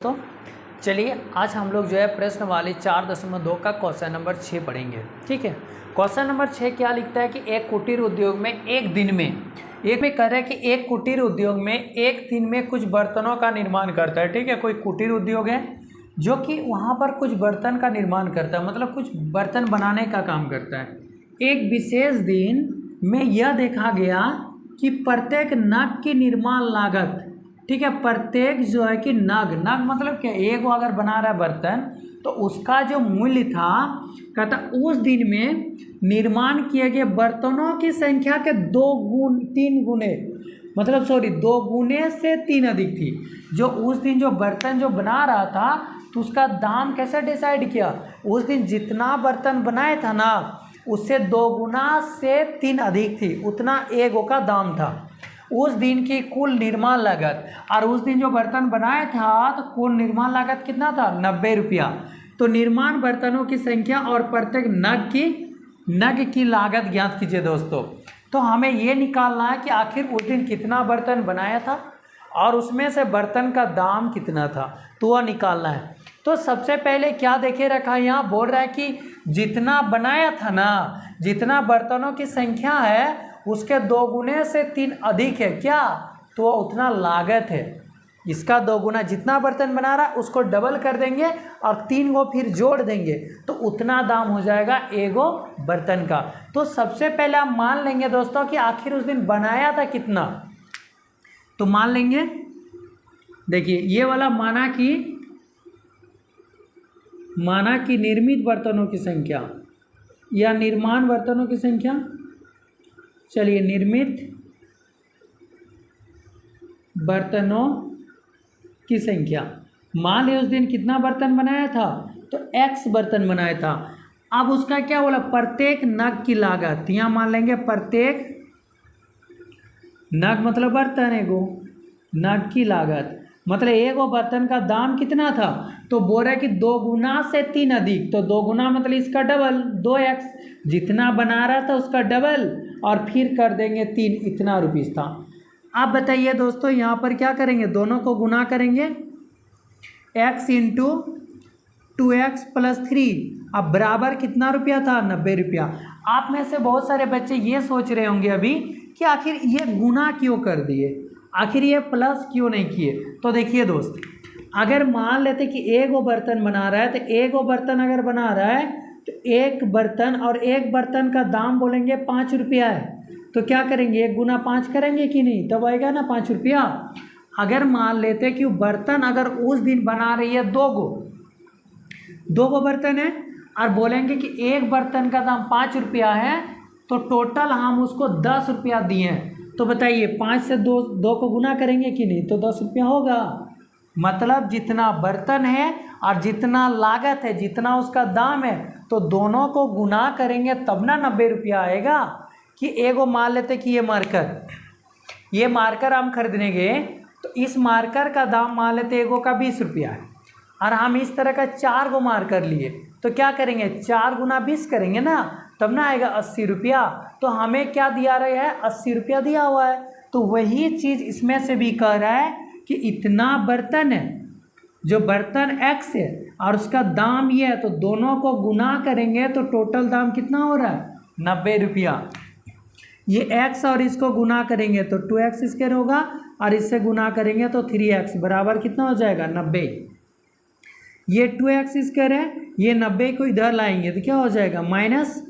तो चलिए आज हम लोग जो है प्रश्न वाली 4.2 का क्वेश्चन नंबर 6 पढ़ेंगे। ठीक है, क्वेश्चन नंबर 6 क्या लिखता है कि एक कुटीर उद्योग में एक दिन में कह रहा है कि एक कुटीर उद्योग में एक दिन में कुछ बर्तनों का निर्माण करता है। ठीक है, कोई कुटीर उद्योग है जो कि वहाँ पर कुछ बर्तन का निर्माण करता है, मतलब कुछ बर्तन बनाने का काम करता है। एक विशेष दिन में यह देखा गया कि प्रत्येक नग की निर्माण लागत, ठीक है, प्रत्येक जो है कि नग मतलब क्या, एक अगर बना रहा है बर्तन तो उसका जो मूल्य था, कहता उस दिन में निर्माण किए गए बर्तनों की संख्या के 2 गुने से 3 अधिक थी। जो उस दिन जो बर्तन जो बना रहा था तो उसका दाम कैसे डिसाइड किया, उस दिन जितना बर्तन बनाया था ना उससे 2 गुना से 3 अधिक थी, उतना एक का दाम था उस दिन की कुल निर्माण लागत। और उस दिन जो बर्तन बनाया था तो कुल निर्माण लागत कितना था, 90 रुपया। तो निर्माण बर्तनों की संख्या और प्रत्येक नग की लागत ज्ञात कीजिए दोस्तों। तो हमें ये निकालना है कि आखिर उस दिन कितना बर्तन बनाया था और उसमें से बर्तन का दाम कितना था, तो वह निकालना है। तो सबसे पहले क्या देखे रखा है, यहाँ बोल रहा है कि जितना बनाया था ना, जितना बर्तनों की संख्या है उसके 2 गुने से 3 अधिक है क्या, तो उतना लागत है। इसका 2 गुना, जितना बर्तन बना रहा है उसको डबल कर देंगे और 3 को फिर जोड़ देंगे तो उतना दाम हो जाएगा एगो बर्तन का। तो सबसे पहले हम मान लेंगे दोस्तों कि आखिर उस दिन बनाया था कितना। तो मान लेंगे, देखिए ये वाला माना कि निर्मित बर्तनों की संख्या या निर्माण बर्तनों की संख्या, चलिए निर्मित बर्तनों की संख्या, मान लिया उस दिन कितना बर्तन बनाया था, तो x बर्तन बनाया था। अब उसका क्या बोला, प्रत्येक नग की लागत, यहाँ मान लेंगे प्रत्येक नग मतलब बर्तन, एगो नग की लागत मतलब एगो बर्तन का दाम कितना था, तो बोल रहा है कि 2 गुना से 3 अधिक। तो 2 गुना मतलब इसका डबल, 2x, जितना बना रहा था उसका डबल और फिर कर देंगे 3, इतना रुपीस था। अब बताइए दोस्तों यहाँ पर क्या करेंगे, दोनों को गुना करेंगे, x इंटू 2x प्लस 3, अब बराबर कितना रुपया था, 90 रुपया। आप में से बहुत सारे बच्चे ये सोच रहे होंगे अभी कि आखिर ये गुना क्यों कर दिए, आखिर ये प्लस क्यों नहीं किए। तो देखिए दोस्त, अगर मान लेते कि एक वो बर्तन बना रहा है, तो एक वो बर्तन अगर बना रहा है तो एक बर्तन और एक बर्तन का दाम बोलेंगे 5 रुपया है, तो क्या करेंगे 1 गुना 5 करेंगे कि नहीं, तब आएगा ना 5 रुपया। अगर मान लेते कि बर्तन अगर उस दिन बना रही है 2 गो बर्तन है और बोलेंगे कि एक बर्तन का दाम 5 रुपया है, तो टोटल हम उसको 10 रुपया दिए हैं, तो बताइए 5 से 2 को गुना करेंगे कि नहीं, तो 10 रुपया होगा। मतलब जितना बर्तन है और जितना लागत है, जितना उसका दाम है, तो दोनों को गुना करेंगे तब ना 90 रुपया आएगा। कि एगो मान लेते कि ये मार्कर हम खरीदने गए तो इस मार्कर का दाम मान लेते एगो का 20 रुपया है और हम इस तरह का 4 गो मार्कर लिए, तो क्या करेंगे 4 गुना 20 करेंगे ना, तब ना आएगा 80 रुपया। तो हमें क्या दिया रहा है, 80 रुपया दिया हुआ है। तो वही चीज़ इसमें से भी कह रहा है कि इतना बर्तन है, जो बर्तन x है और उसका दाम ये है, तो दोनों को गुना करेंगे तो टोटल दाम कितना हो रहा है, 90 रुपया। ये x और इसको गुना करेंगे तो 2x स्क्वायर होगा और इससे गुना करेंगे तो 3x बराबर कितना हो जाएगा, 90। ये 2x स्क्वायर है, ये 90 को इधर लाएंगे तो क्या हो जाएगा माइनस,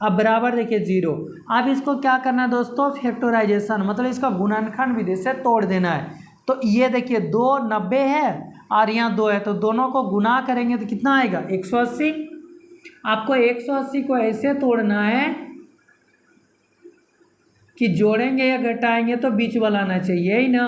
अब बराबर देखिए 0। अब इसको क्या करना है दोस्तों, फैक्टराइजेशन, मतलब इसका गुणनखंड विधि से तोड़ देना है। तो ये देखिए 2 90 है और यहाँ 2 है, तो दोनों को गुना करेंगे तो कितना आएगा 180। आपको 180 को ऐसे तोड़ना है कि जोड़ेंगे या घटाएंगे तो बीच वाला आना चाहिए ही ना।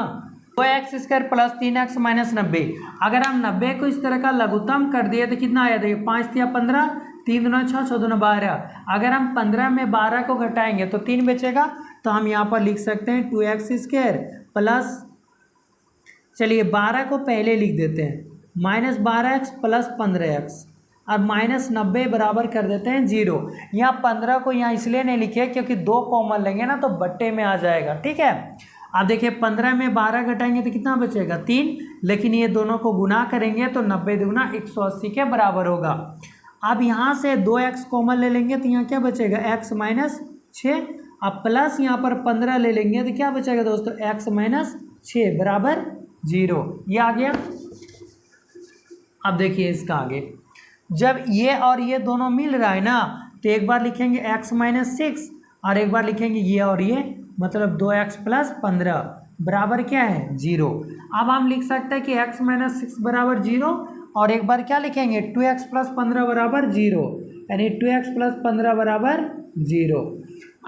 2x square plus 3x minus 90, अगर हम 90 को इस तरह का लघुत्तम कर दिए तो कितना आया, देखिए 5 या 15, 3 दूना 6, 6 दूना 12। अगर हम 15 में 12 को घटाएंगे तो 3 बचेगा, तो हम यहाँ पर लिख सकते हैं 2x स्क्वायर प्लस, चलिए 12 को पहले लिख देते हैं, माइनस 12x प्लस 15x और माइनस 90 बराबर कर देते हैं 0। यहाँ 15 को यहाँ इसलिए नहीं लिखे क्योंकि 2 कॉमन लेंगे ना तो बट्टे में आ जाएगा। ठीक है, अब देखिए 15 में 12 घटाएंगे तो कितना बचेगा 3, लेकिन ये दोनों को गुना करेंगे तो 90 दूना 180 के बराबर होगा। अब यहाँ से 2x कॉमन ले लेंगे तो यहाँ क्या बचेगा, x माइनस 6। अब प्लस यहाँ पर 15 ले लेंगे तो क्या बचेगा दोस्तों, x माइनस 6 बराबर 0। ये आ गया। अब देखिए इसका आगे, जब ये और ये दोनों मिल रहा है ना तो एक बार लिखेंगे x माइनस 6 और एक बार लिखेंगे ये और ये, मतलब 2x प्लस 15 बराबर क्या है 0। अब हम लिख सकते हैं कि x माइनस 6 बराबर 0 और एक बार क्या लिखेंगे 2x प्लस 15 बराबर 0, यानी 2x प्लस 15 बराबर 0।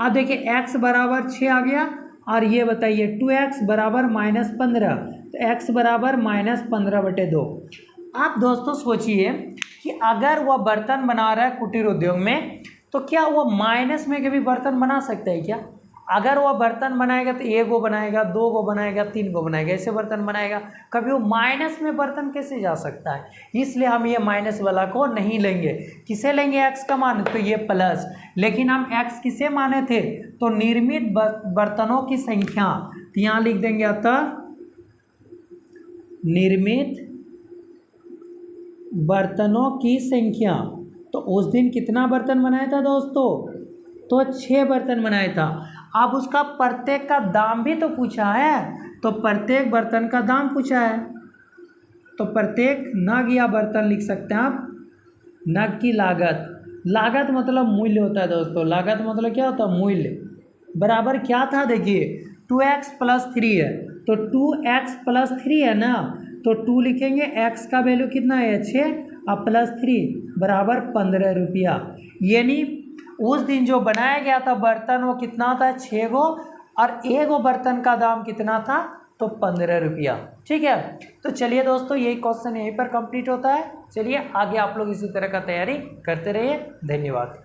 अब देखिए x बराबर 6 आ गया और ये बताइए 2x बराबर माइनस 15, तो x बराबर माइनस 15/2। आप दोस्तों सोचिए कि अगर वह बर्तन बना रहा है कुटीर उद्योग में तो क्या वो माइनस में कभी बर्तन बना सकता है क्या? अगर वह बर्तन बनाएगा तो 1 गो बनाएगा, 2 गो बनाएगा, 3 गो बनाएगा, ऐसे बर्तन बनाएगा। कभी वो माइनस में बर्तन कैसे जा सकता है? इसलिए हम ये माइनस वाला को नहीं लेंगे। किसे लेंगे, x का मान, तो ये प्लस। लेकिन हम x किसे माने थे, तो निर्मित बर्तनों की संख्या, तो यहाँ लिख देंगे अतः निर्मित बर्तनों की संख्या। तो उस दिन कितना बर्तन बनाया था दोस्तों, तो 6 बर्तन बनाया था। अब उसका प्रत्येक का दाम भी तो पूछा है, तो प्रत्येक बर्तन का दाम पूछा है, तो प्रत्येक नग या बर्तन लिख सकते हैं आप। नग की लागत, लागत मतलब मूल्य होता है दोस्तों। लागत मतलब क्या होता है, मूल्य। बराबर क्या था, देखिए 2x प्लस 3 है, तो 2x प्लस 3 है ना, तो 2 लिखेंगे, x का वैल्यू कितना है 6 और प्लस 3 बराबर 15 रुपया। यानी उस दिन जो बनाया गया था बर्तन वो कितना था, 6 गो, और 1 गो बर्तन का दाम कितना था, तो 15 रुपया। ठीक है, तो चलिए दोस्तों यही क्वेश्चन यहीं पर कंप्लीट होता है। चलिए आगे आप लोग इसी तरह का तैयारी करते रहिए। धन्यवाद।